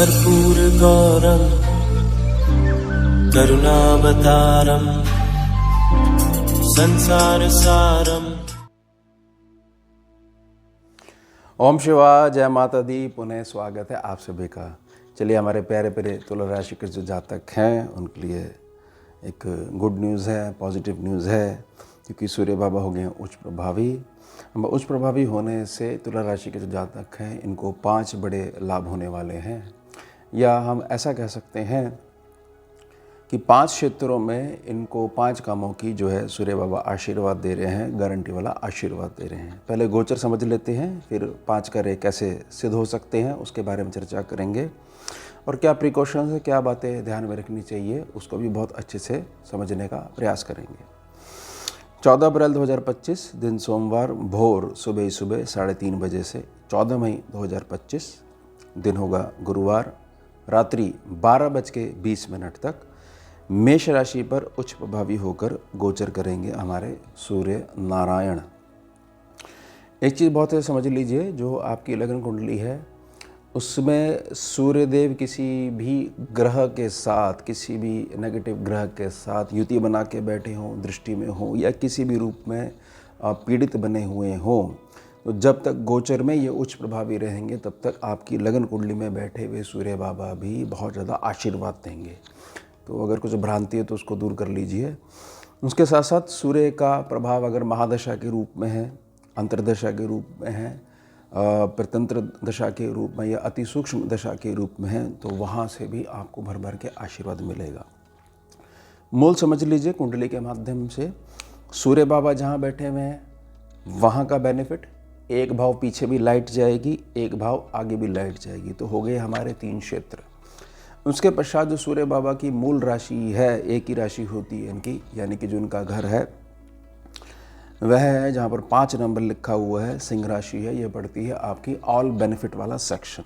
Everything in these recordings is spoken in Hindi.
कर्पूरगौरं करुणावतारं संसारसारम्। ओम शिवाय, जय माता दी। पुनः स्वागत है आप सभी का। चलिए, हमारे प्यारे प्यारे तुला राशि के जो जातक हैं उनके लिए एक गुड न्यूज़ है, पॉजिटिव न्यूज़ है, क्योंकि सूर्य बाबा हो गए हैं उच्च प्रभावी। उच्च प्रभावी होने से तुला राशि के जो जातक हैं इनको 5 बड़े लाभ होने वाले हैं, या हम ऐसा कह सकते हैं कि 5 क्षेत्रों में इनको 5 कामों की जो है सूर्य बाबा आशीर्वाद दे रहे हैं, गारंटी वाला आशीर्वाद दे रहे हैं। पहले गोचर समझ लेते हैं, फिर 5 कार्य कैसे सिद्ध हो सकते हैं उसके बारे में चर्चा करेंगे, और क्या प्रिकॉशंस है, क्या बातें ध्यान में रखनी चाहिए उसको भी बहुत अच्छे से समझने का प्रयास करेंगे। 14 अप्रैल 2025 दिन सोमवार, भोर सुबह 3:30 बजे से 14 मई 2025 दिन होगा गुरुवार, रात्रि 12:20 तक मेष राशि पर उच्च प्रभावी होकर गोचर करेंगे हमारे सूर्य नारायण। एक चीज़ बहुत है, समझ लीजिए, जो आपकी लग्न कुंडली है उसमें सूर्यदेव किसी भी ग्रह के साथ, किसी भी नेगेटिव ग्रह के साथ युति बना के बैठे हों, दृष्टि में हों, या किसी भी रूप में पीड़ित बने हुए हों, तो जब तक गोचर में ये उच्च प्रभावी रहेंगे तब तक आपकी लगन कुंडली में बैठे हुए सूर्य बाबा भी बहुत ज़्यादा आशीर्वाद देंगे। तो अगर कुछ भ्रांति है तो उसको दूर कर लीजिए। उसके साथ साथ सूर्य का प्रभाव अगर महादशा के रूप में है, अंतर्दशा के रूप में है, प्रतंत्र दशा के रूप में, या अति सूक्ष्म दशा के रूप में है, तो वहाँ से भी आपको भर भर के आशीर्वाद मिलेगा। मूल समझ लीजिए, कुंडली के माध्यम से सूर्य बाबा जहाँ बैठे हुए हैं वहाँ का बेनिफिट, एक भाव पीछे भी लाइट जाएगी, एक भाव आगे भी लाइट जाएगी, तो हो गए हमारे 3 क्षेत्र। उसके पश्चात जो सूर्य बाबा की मूल राशि है, एक ही राशि होती है इनकी, यानी कि जो उनका घर है वह है जहाँ पर 5 नंबर लिखा हुआ है, सिंह राशि है, ये पड़ती है आपकी ऑल बेनिफिट वाला सेक्शन।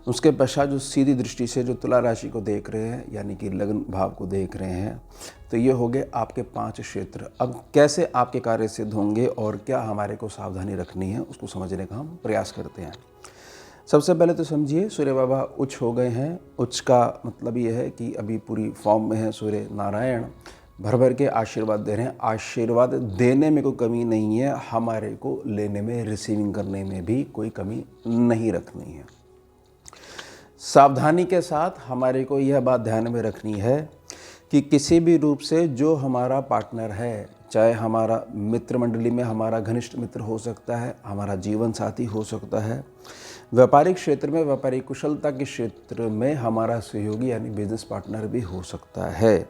उसके पश्चात जो सीधी दृष्टि से जो तुला राशि को देख रहे हैं, यानी कि लग्न भाव को देख रहे हैं, तो ये हो गए आपके 5 क्षेत्र। अब कैसे आपके कार्य सिद्ध होंगे और क्या हमारे को सावधानी रखनी है उसको समझने का हम प्रयास करते हैं। सबसे पहले तो समझिए, सूर्य बाबा उच्च हो गए हैं। उच्च का मतलब ये है कि अभी पूरी फॉर्म में है सूर्य नारायण, भर भर के आशीर्वाद दे रहे हैं। आशीर्वाद देने में कोई कमी नहीं है, हमारे को लेने में, रिसीविंग करने में भी कोई कमी नहीं रखनी है। सावधानी के साथ हमारे को यह बात ध्यान में रखनी है कि किसी भी रूप से जो हमारा पार्टनर है, चाहे हमारा मित्र मंडली में हमारा घनिष्ठ मित्र हो सकता है, हमारा जीवन साथी हो सकता है, व्यापारिक क्षेत्र में, व्यापारिक कुशलता के क्षेत्र में हमारा सहयोगी यानी बिजनेस पार्टनर भी हो सकता है।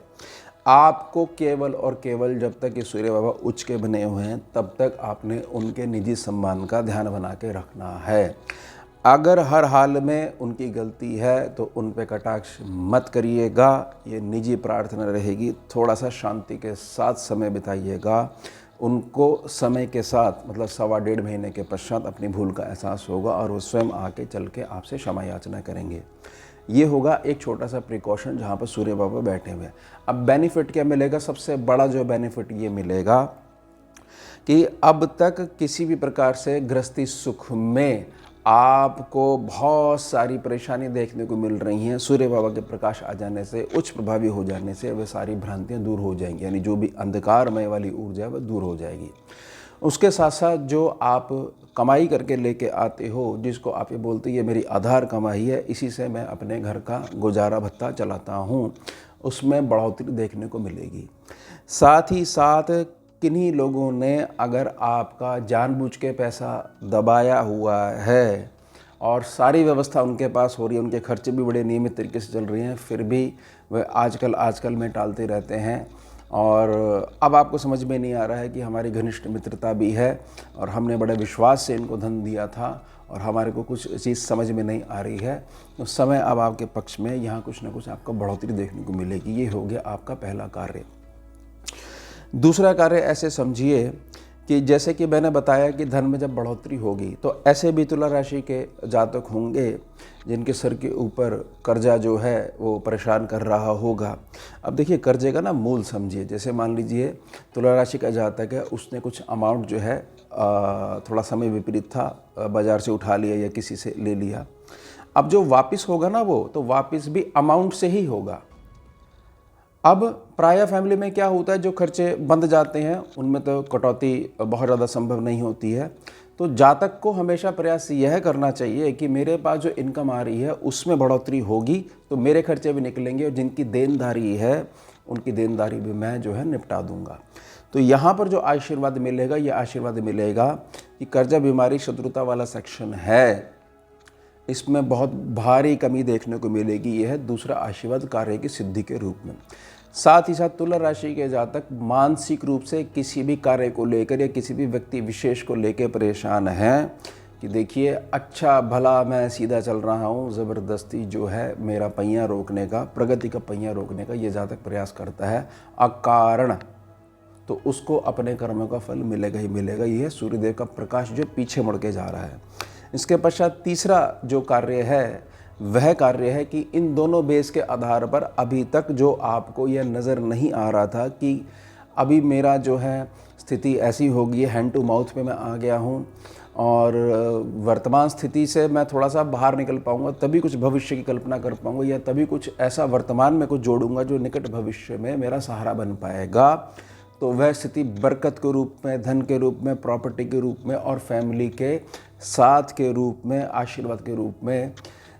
आपको केवल और केवल जब तक ये सूर्य बाबा उच्च के बने हुए हैं तब तक आपने उनके निजी सम्मान का ध्यान बना के रखना है। अगर हर हाल में उनकी गलती है तो उन पे कटाक्ष मत करिएगा, ये निजी प्रार्थना रहेगी। थोड़ा सा शांति के साथ समय बिताइएगा। उनको समय के साथ, मतलब 1.25 महीने के पश्चात अपनी भूल का एहसास होगा और वो स्वयं आके चल के आपसे क्षमा याचना करेंगे। ये होगा एक छोटा सा प्रिकॉशन जहाँ पर सूर्य बाबा बैठे हुए हैं। अब बेनिफिट क्या मिलेगा? सबसे बड़ा जो बेनिफिट ये मिलेगा कि अब तक किसी भी प्रकार से गृहस्थी सुख में आपको बहुत सारी परेशानी देखने को मिल रही हैं, सूर्य बाबा के प्रकाश आ जाने से, उच्च प्रभावी हो जाने से वे सारी भ्रांतियां दूर हो जाएंगी, यानी जो भी अंधकारमय वाली ऊर्जा है वह दूर हो जाएगी। उसके साथ साथ जो आप कमाई करके लेके आते हो, जिसको आप ये बोलते ये मेरी आधार कमाई है, इसी से मैं अपने घर का गुजारा भत्ता चलाता हूँ, उसमें बढ़ोतरी देखने को मिलेगी। साथ ही साथ किन्हीं लोगों ने अगर आपका जानबूझ के पैसा दबाया हुआ है और सारी व्यवस्था उनके पास हो रही है, उनके खर्चे भी बड़े नियमित तरीके से चल रही हैं, फिर भी वह आजकल में टालते रहते हैं, और अब आपको समझ में नहीं आ रहा है कि हमारी घनिष्ठ मित्रता भी है और हमने बड़े विश्वास से इनको धन दिया था और हमारे को कुछ चीज़ समझ में नहीं आ रही है, तो समय अब आपके पक्ष में, यहाँ कुछ ना कुछ आपको बढ़ोतरी देखने को मिलेगी। ये हो गया आपका पहला कार्य। दूसरा कार्य ऐसे समझिए कि जैसे कि मैंने बताया कि धन में जब बढ़ोतरी होगी तो ऐसे भी तुला राशि के जातक होंगे जिनके सर के ऊपर कर्जा जो है वो परेशान कर रहा होगा। अब देखिए, कर्जे का ना मूल समझिए। जैसे मान लीजिए तुला राशि का जातक है, उसने कुछ अमाउंट जो है थोड़ा समय विपरीत था, बाज़ार से उठा लिया या किसी से ले लिया। अब जो वापस होगा ना वो तो वापस भी अमाउंट से ही होगा। अब प्राय फैमिली में क्या होता है, जो खर्चे बंद जाते हैं उनमें तो कटौती बहुत ज़्यादा संभव नहीं होती है। तो जातक को हमेशा प्रयास यह करना चाहिए कि मेरे पास जो इनकम आ रही है उसमें बढ़ोतरी होगी तो मेरे खर्चे भी निकलेंगे, और जिनकी देनदारी है उनकी देनदारी भी मैं जो है निपटा दूंगा। तो यहाँ पर जो आशीर्वाद मिलेगा, ये आशीर्वाद मिलेगा कि कर्जा बीमारी शत्रुता वाला सेक्शन है, इसमें बहुत भारी कमी देखने को मिलेगी। यह है दूसरा आशीर्वाद कार्य की सिद्धि के रूप में। साथ ही साथ तुला राशि के जातक मानसिक रूप से किसी भी कार्य को लेकर या किसी भी व्यक्ति विशेष को लेकर परेशान हैं कि देखिए अच्छा भला मैं सीधा चल रहा हूँ, ज़बरदस्ती जो है मेरा पहिया रोकने का, प्रगति का पहिया रोकने का ये जातक प्रयास करता है अकारण, तो उसको अपने कर्मों का फल मिलेगा ही मिलेगा। यह सूर्यदेव का प्रकाश जो पीछे मुड़ के जा रहा है। इसके पश्चात तीसरा जो कार्य है वह कार्य है कि इन दोनों बेस के आधार पर अभी तक जो आपको यह नज़र नहीं आ रहा था कि अभी मेरा जो है स्थिति ऐसी हो गई है, हैंड टू माउथ पे मैं आ गया हूँ और वर्तमान स्थिति से मैं थोड़ा सा बाहर निकल पाऊँगा, तभी कुछ भविष्य की कल्पना कर पाऊँगा, या तभी कुछ ऐसा वर्तमान में कुछ जोड़ूंगा जो निकट भविष्य में मेरा सहारा बन पाएगा। तो वह स्थिति बरकत के रूप में, धन के रूप में, प्रॉपर्टी के रूप में और फैमिली के साथ के रूप में, आशीर्वाद के रूप में,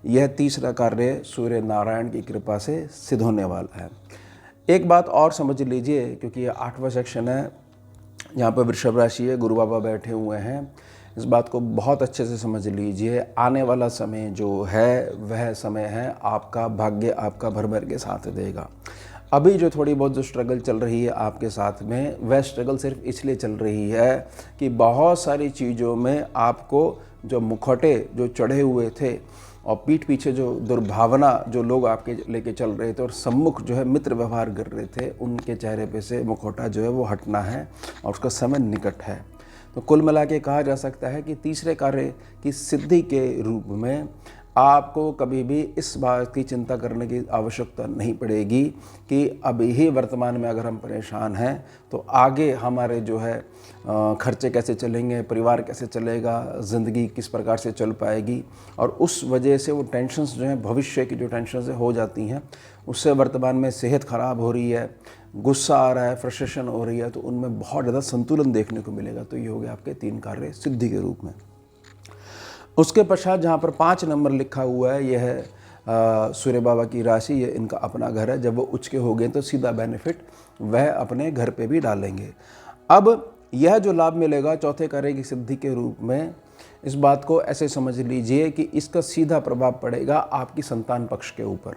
यह तीसरा कार्य सूर्य नारायण की कृपा से सिद्ध होने वाला है। एक बात और समझ लीजिए, क्योंकि यह 8वां सेक्शन है, यहाँ पर वृषभ राशि है, गुरु बाबा बैठे हुए हैं, इस बात को बहुत अच्छे से समझ लीजिए। आने वाला समय जो है वह समय है आपका भाग्य आपका भर भर के साथ देगा। अभी जो थोड़ी बहुत जो स्ट्रगल चल रही है आपके साथ में, वह स्ट्रगल सिर्फ इसलिए चल रही है कि बहुत सारी चीज़ों में आपको जो मुखौटे जो चढ़े हुए थे और पीठ पीछे जो दुर्भावना जो लोग आपके लेके चल रहे थे और सम्मुख जो है मित्र व्यवहार कर रहे थे, उनके चेहरे पे से मुखौटा जो है वो हटना है और उसका समय निकट है। तो कुल मिला के कहा जा सकता है कि तीसरे कार्य की सिद्धि के रूप में आपको कभी भी इस बात की चिंता करने की आवश्यकता नहीं पड़ेगी कि अभी ही वर्तमान में अगर हम परेशान हैं तो आगे हमारे जो है खर्चे कैसे चलेंगे, परिवार कैसे चलेगा, ज़िंदगी किस प्रकार से चल पाएगी, और उस वजह से वो टेंशन्स जो हैं, भविष्य की जो टेंशन्स हो जाती हैं, उससे वर्तमान में सेहत ख़राब हो रही है, गुस्सा आ रहा है, फ्रस्ट्रेशन हो रही है, तो उनमें बहुत ज़्यादा संतुलन देखने को मिलेगा। तो ये हो गया आपके 3 कार्य सिद्धि के रूप में। उसके पश्चात जहाँ पर 5 नंबर लिखा हुआ है, यह है सूर्य बाबा की राशि, ये इनका अपना घर है। जब वो उच्च के हो गए तो सीधा बेनिफिट वह अपने घर पे भी डालेंगे। अब यह जो लाभ मिलेगा चौथे कार्य की सिद्धि के रूप में, इस बात को ऐसे समझ लीजिए कि इसका सीधा प्रभाव पड़ेगा आपकी संतान पक्ष के ऊपर।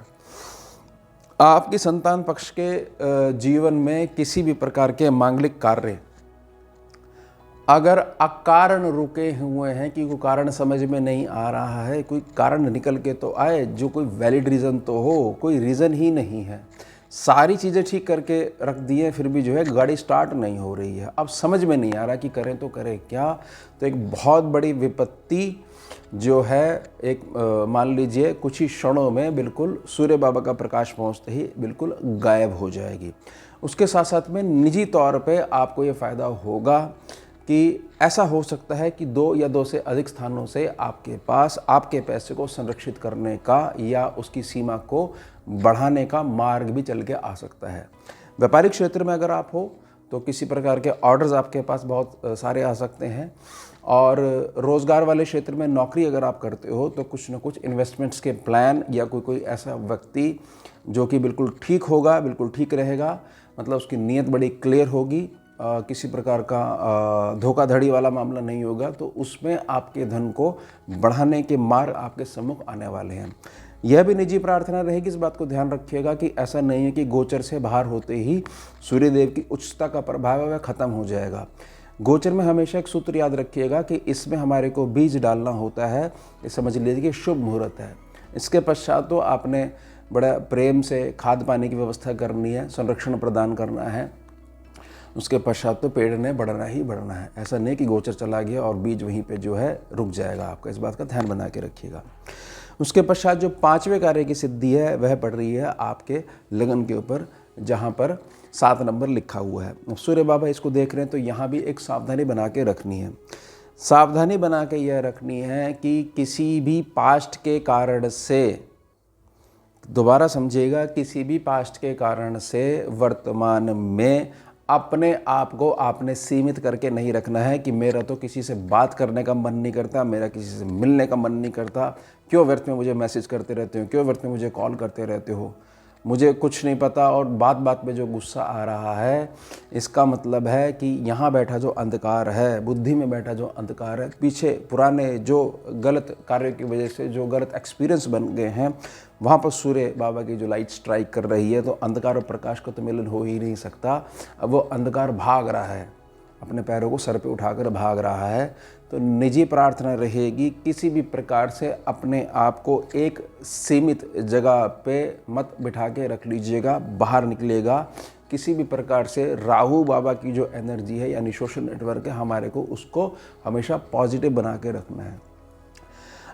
आपकी संतान पक्ष के जीवन में किसी भी प्रकार के मांगलिक कार्य अगर अकारण रुके हुए हैं कि कोई कारण समझ में नहीं आ रहा है, कोई कारण निकल के तो आए, जो कोई वैलिड रीज़न तो हो, कोई रीज़न ही नहीं है, सारी चीज़ें ठीक करके रख दिए फिर भी जो है गाड़ी स्टार्ट नहीं हो रही है, अब समझ में नहीं आ रहा कि करें तो करें क्या। तो एक बहुत बड़ी विपत्ति जो है एक मान लीजिए कुछ ही क्षणों में बिल्कुल सूर्य बाबा का प्रकाश पहुंचते ही बिल्कुल गायब हो जाएगी। उसके साथ साथ में निजी तौर पे आपको ये फ़ायदा होगा कि ऐसा हो सकता है कि 2 या 2 से अधिक स्थानों से आपके पास आपके पैसे को संरक्षित करने का या उसकी सीमा को बढ़ाने का मार्ग भी चल के आ सकता है। व्यापारिक क्षेत्र में अगर आप हो तो किसी प्रकार के ऑर्डर्स आपके पास बहुत सारे आ सकते हैं, और रोज़गार वाले क्षेत्र में नौकरी अगर आप करते हो तो कुछ ना कुछ इन्वेस्टमेंट्स के प्लान या कोई ऐसा व्यक्ति जो कि बिल्कुल ठीक होगा, बिल्कुल ठीक रहेगा, मतलब उसकी नीयत बड़ी क्लियर होगी, किसी प्रकार का धोखाधड़ी वाला मामला नहीं होगा, तो उसमें आपके धन को बढ़ाने के मार्ग आपके सम्मुख आने वाले हैं। यह भी निजी प्रार्थना रहेगी, इस बात को ध्यान रखिएगा कि ऐसा नहीं है कि गोचर से बाहर होते ही सूर्यदेव की उच्चता का प्रभाव है वह खत्म हो जाएगा। गोचर में हमेशा एक सूत्र याद रखिएगा कि इसमें हमारे को बीज डालना होता है, ये समझ लीजिए कि शुभ मुहूर्त है। इसके पश्चात तो आपने बड़ा प्रेम से खाद पानी की व्यवस्था करनी है, संरक्षण प्रदान करना है, उसके पश्चात तो पेड़ ने बढ़ना ही बढ़ना है। ऐसा नहीं कि गोचर चला गया और बीज वहीं पे जो है रुक जाएगा आपका, इस बात का ध्यान बना के रखिएगा। उसके पश्चात जो 5वें कार्य की सिद्धि है वह पड़ रही है आपके लगन के ऊपर, जहाँ पर 7 नंबर लिखा हुआ है। सूर्य बाबा इसको देख रहे हैं तो यहाँ भी एक सावधानी बना के रखनी है। सावधानी बना के यह रखनी है कि किसी भी पास्ट के कारण से, दोबारा समझिएगा, किसी भी पास्ट के कारण से वर्तमान में अपने आप को आपने सीमित करके नहीं रखना है कि मेरा तो किसी से बात करने का मन नहीं करता, मेरा किसी से मिलने का मन नहीं करता, क्यों व्यर्थ में मुझे मैसेज करते रहते हो, क्यों व्यर्थ में मुझे कॉल करते रहते हो, मुझे कुछ नहीं पता, और बात बात पे जो गुस्सा आ रहा है, इसका मतलब है कि यहाँ बैठा जो अंधकार है, बुद्धि में बैठा जो अंधकार है, पीछे पुराने जो गलत कार्यों की वजह से जो गलत एक्सपीरियंस बन गए हैं, वहाँ पर सूर्य बाबा की जो लाइट स्ट्राइक कर रही है, तो अंधकार और प्रकाश का तो मिलन हो ही नहीं सकता। अब वो अंधकार भाग रहा है, अपने पैरों को सर पे उठाकर भाग रहा है। तो निजी प्रार्थना रहेगी, किसी भी प्रकार से अपने आप को एक सीमित जगह पे मत बिठा के रख लीजिएगा, बाहर निकलेगा। किसी भी प्रकार से राहु बाबा की जो एनर्जी है यानी सोशल नेटवर्क है, हमारे को उसको हमेशा पॉजिटिव बना के रखना है।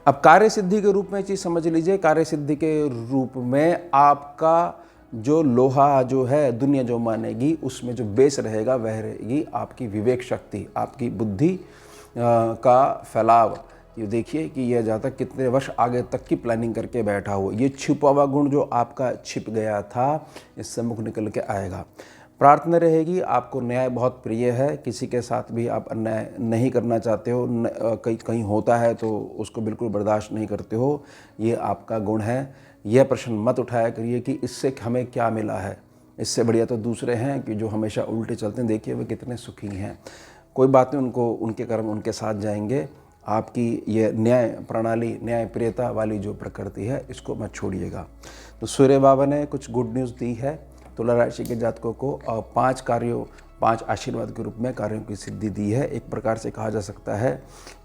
अब कार्य सिद्धि के रूप में चीज़ समझ लीजिए, कार्य सिद्धि के रूप में आपका जो लोहा जो है दुनिया जो मानेगी, उसमें जो बेस रहेगा वह रहेगी आपकी विवेक शक्ति, आपकी बुद्धि का फैलाव। ये देखिए कि यह जहाँ तक कितने वर्ष आगे तक की प्लानिंग करके बैठा हो, ये छिपा हुआ गुण जो आपका छिप गया था, इससे मुख निकल के आएगा। प्रार्थना रहेगी, आपको न्याय बहुत प्रिय है, किसी के साथ भी आप अन्याय नहीं करना चाहते हो, कहीं होता है तो उसको बिल्कुल बर्दाश्त नहीं करते हो, ये आपका गुण है। यह प्रश्न मत उठाया करिए कि इससे हमें क्या मिला है, इससे बढ़िया तो दूसरे हैं कि जो हमेशा उल्टे चलते हैं, देखिए वे कितने सुखी हैं। कोई बात नहीं, उनको उनके कर्म उनके साथ जाएंगे। आपकी ये न्याय प्रणाली, न्याय प्रियता वाली जो प्रकृति है, इसको मत छोड़िएगा। तो सूर्य बाबा ने कुछ गुड न्यूज़ दी है तुला राशि के जातकों को, और 5 आशीर्वाद के रूप में कार्यों की सिद्धि दी है। एक प्रकार से कहा जा सकता है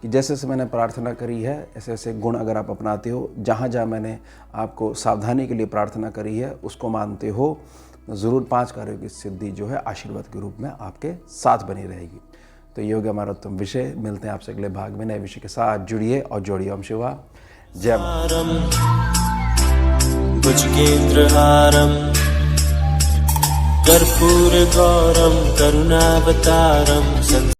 कि जैसे जैसे मैंने प्रार्थना करी है, ऐसे ऐसे गुण अगर आप अपनाते हो, जहाँ जहाँ मैंने आपको सावधानी के लिए प्रार्थना करी है उसको मानते हो, ज़रूर 5 कार्यों की सिद्धि जो है आशीर्वाद के रूप में आपके साथ बनी रहेगी। तो ये हो गया हमारा उत्तम विषय। मिलते हैं आपसे अगले भाग में नए विषय के साथ। जुड़िए और जोड़िए। ओम शिवा जय माता। भुजगेन्द्रहारम् कर्पूरगौरं करुणावतारं